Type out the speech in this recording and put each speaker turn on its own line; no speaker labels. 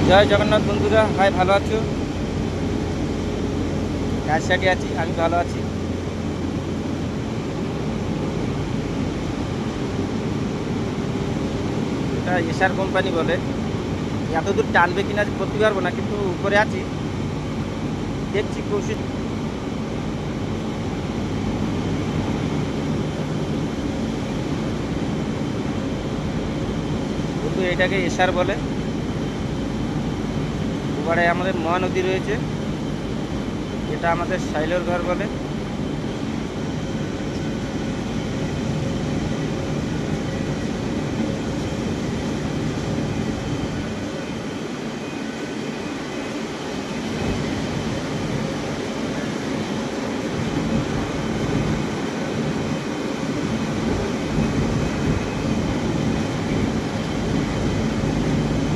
জয় জগন্নাথ বন্ধুরা, ভাই ভালো আছো? রাজশাহী আছি, আমি ভালো আছি। এটা এসআর কোম্পানি বলে। এত দূর টানবে কিনা বলতে পারবো না, কিন্তু উপরে আছি, দেখছি কোশিশ। কিন্তু এটাকে এসআর বলে। এবারে আমাদের মহানদী রয়েছে, এটা আমাদের সাইলের ঘর বলে।